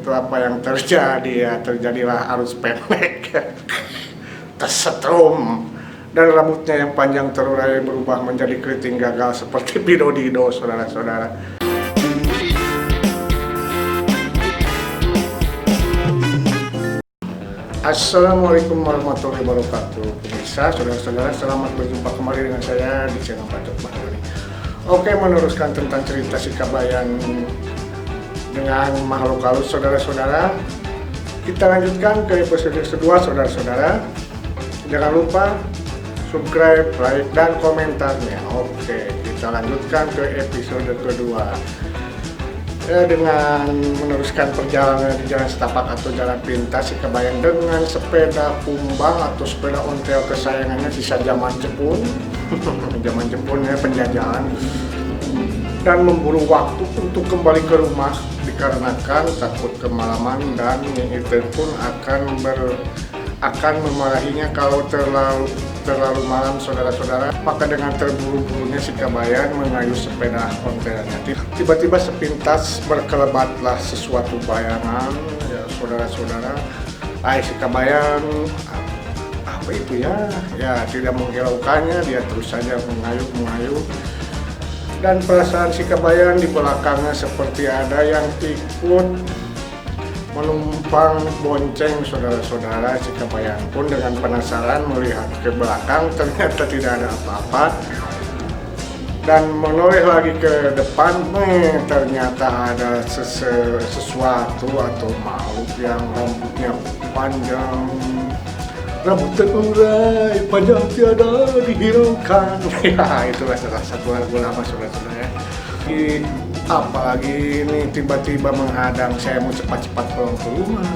itu apa yang terjadi ya, terjadilah arus pendek tersetrum dan rambutnya yang panjang terurai berubah menjadi keriting gagal seperti Bidodido, saudara-saudara. Assalamualaikum warahmatullahi wabarakatuh. Pemirsa, saudara-saudara, selamat berjumpa kembali dengan saya di channel Bacot Bahari. Oke, meneruskan tentang cerita si Kabayan dengan makhluk halus, saudara-saudara. Kita lanjutkan ke episode kedua, saudara-saudara. Jangan lupa subscribe, like, dan komentarnya. Oke, kita lanjutkan ke episode kedua. Dengan meneruskan perjalanan di jalan setapak atau jalan pintas, si Kabayan dengan sepeda kumbang atau sepeda ontel kesayangannya sisa zaman Jepun zaman Jepun ya, penjajahan, dan memburu waktu untuk kembali ke rumah dikarenakan takut kemalaman dan Nyi Ite pun akan memarahinya kalau terlalu malam, saudara-saudara. Maka dengan terburu-burunya si Kabayan mengayuh sepeda ontelnya. Tiba-tiba sepintas berkelebatlah sesuatu bayangan, ya saudara-saudara. Si Kabayan apa itu ya? Ya tidak menghiraukannya, dia terus saja mengayuh. Dan perasaan si Kabayan di belakangnya seperti ada yang ikut menumpang bonceng, saudara-saudara. Si Kabayan pun dengan penasaran melihat ke belakang, ternyata tidak ada apa-apa. Dan menoleh lagi ke depan, ternyata ada sesuatu atau makhluk yang rambutnya panjang, rambut terurai, panjang tiada dihiraukan. Ya, itulah salah satu lagu lama, saudara-saudara. Apalagi ini tiba-tiba menghadang saya mau cepat-cepat pulang ke rumah.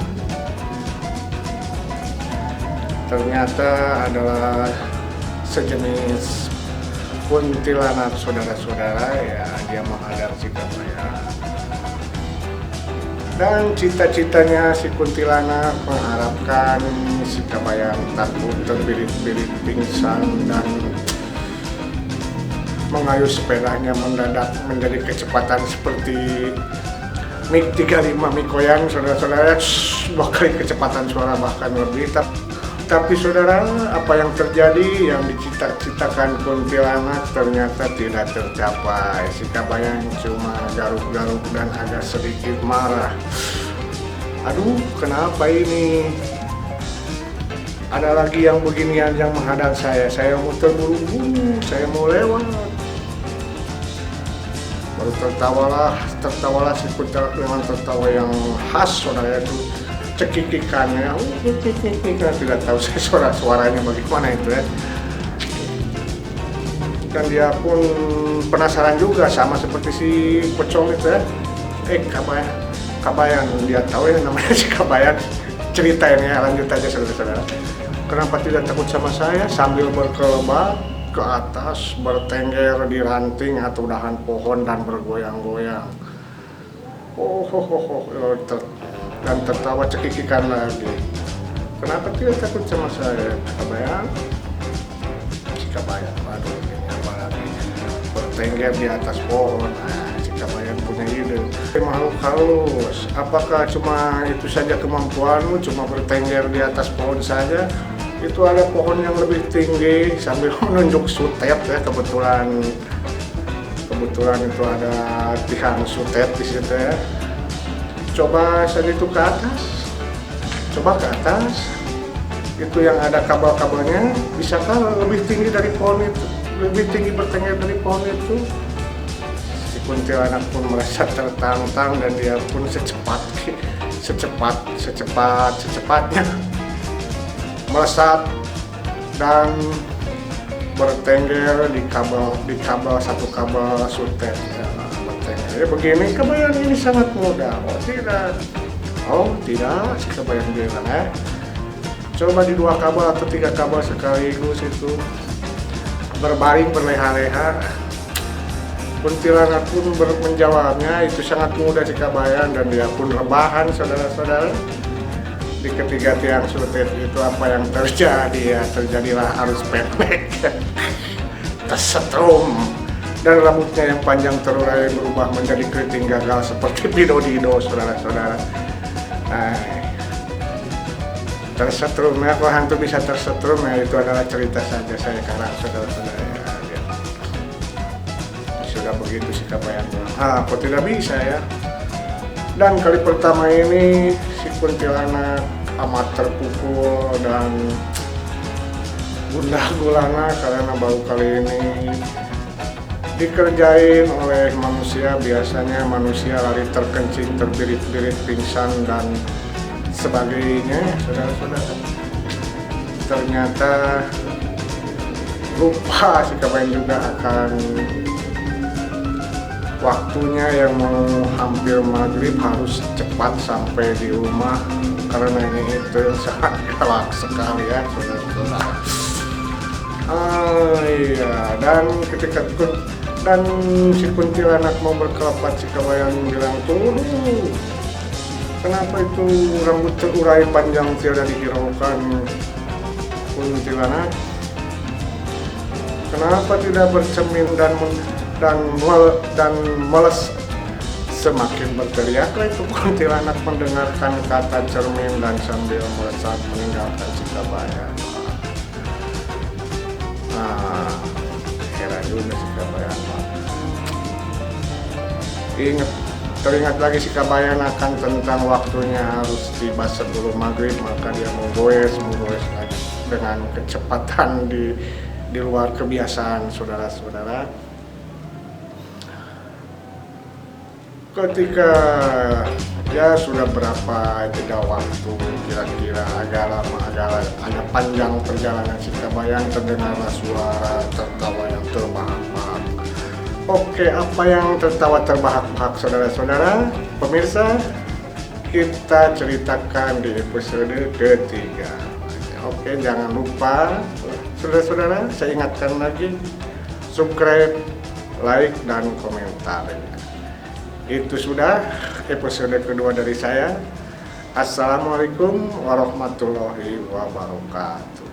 Ternyata adalah sejenis kuntilanak, saudara-saudara. Ya, dia menghadang si Kabayan. Dan cita-citanya si kuntilanak mengharapkan si Kabayan takut terbirit-birit pingsan dan mengayuh sepedanya mendadak menjadi kecepatan seperti MiG 35 Mikoyan, saudara-saudara, 2 kali kecepatan suara bahkan lebih. Tapi saudara, apa yang terjadi, yang dicita-citakan kuntilanak ternyata tidak tercapai. Si Kabayan cuma garuk-garuk dan agak sedikit marah. Aduh, kenapa ini? Ada lagi yang beginian yang menghadang saya mau terburu-buru, saya mau lewat. Baru tertawalah si kuntilanak dengan tertawa yang khas, saudara, itu cekikikannya. Tidak tahu saya suaranya bagaimana itu ya. Dan dia pun penasaran juga, sama seperti si pocong itu ya. Kabayan, dia tahu ya namanya si Kabayan. Cerita ini ya, lanjut aja, saudara-saudara. Kenapa tidak takut sama saya? Sambil berkelebat ke atas, bertengger di ranting atau dahan pohon dan bergoyang-goyang. Dan tertawa cekikikan lagi. Kenapa tidak takut sama saya, Kabayan? Si Kabayan, waduh, ini apa lagi? Bertengger di atas pohon. Si Kabayan punya ide. Makhluk halus, apakah cuma itu saja kemampuanmu, cuma bertengger di atas pohon saja? Itu ada pohon yang lebih tinggi, sambil menunjuk sutet ya, kebetulan itu ada tiang sutet di situ ya. Coba saja itu ke atas, coba ke atas, itu yang ada kabel-kabelnya, bisakah lebih tinggi dari pohon itu, lebih tinggi bertengger dari pohon itu? Si kuntilanak pun merasa tertantang dan dia pun secepatnya melesat dan bertengger di kabel satu kabel sutet ya, bertengger. Ya, begini Kabayan ini sangat mudah. Oh tidak, si Kabayan bilang coba di 2 kabel atau 3 kabel sekaligus itu berbaring berleha-leha. Kuntilanak pun menjawabnya itu sangat mudah si Kabayan, dan dia pun rebahan, saudara-saudara. Di ketiga tiang sutet itu apa yang terjadi ya, terjadilah arus pendek tersetrum dan rambutnya yang panjang terurai berubah menjadi keriting gagal seperti Bidodido, saudara-saudara. tersetrum ya. Kalau hantu bisa tersetrum ya itu adalah cerita saja saya karang saudara-saudara ya. Sudah begitu sikap bayangnya. Kok tidak bisa ya. Dan kali pertama ini si kuntilanak amat terpukul dan gundah gulana karena baru kali ini dikerjain oleh manusia. Biasanya manusia lari terkencing, terbirit-birit, pingsan dan sebagainya, saudara-saudara. Ternyata lupa si kabayan juga akan waktunya yang mau hampir maghrib harus cepat sampai di rumah karena ini itu sangat galak sekali ya, saudara-saudara. Iya, dan ketika si kuntilanak mau berkelapat, si kabayan bilang, tunggu dulu, kenapa itu rambut terurai panjang tiada dihiraukan, kuntilanak? Kenapa tidak bercermin dan meles? Semakin berteriaklah itu kuntilanak mendengarkan kata cermin dan sambil melesat meninggalkan si kabayan. Heran juga si kabayan. Teringat lagi si kabayan akan tentang waktunya harus tiba sebelum maghrib, maka dia menggoes lagi dengan kecepatan di luar kebiasaan, saudara-saudara. Ketika ya sudah berapa jeda waktu, kira-kira agak panjang perjalanan si kabayan, terdengarlah suara tertawa yang terbahak-bahak. Oke, apa yang tertawa terbahak-bahak, saudara-saudara? Pemirsa, kita ceritakan di episode ketiga. Oke, jangan lupa, saudara-saudara, saya ingatkan lagi, subscribe, like, dan komentar. Itu sudah episode kedua dari saya. Assalamualaikum warahmatullahi wabarakatuh.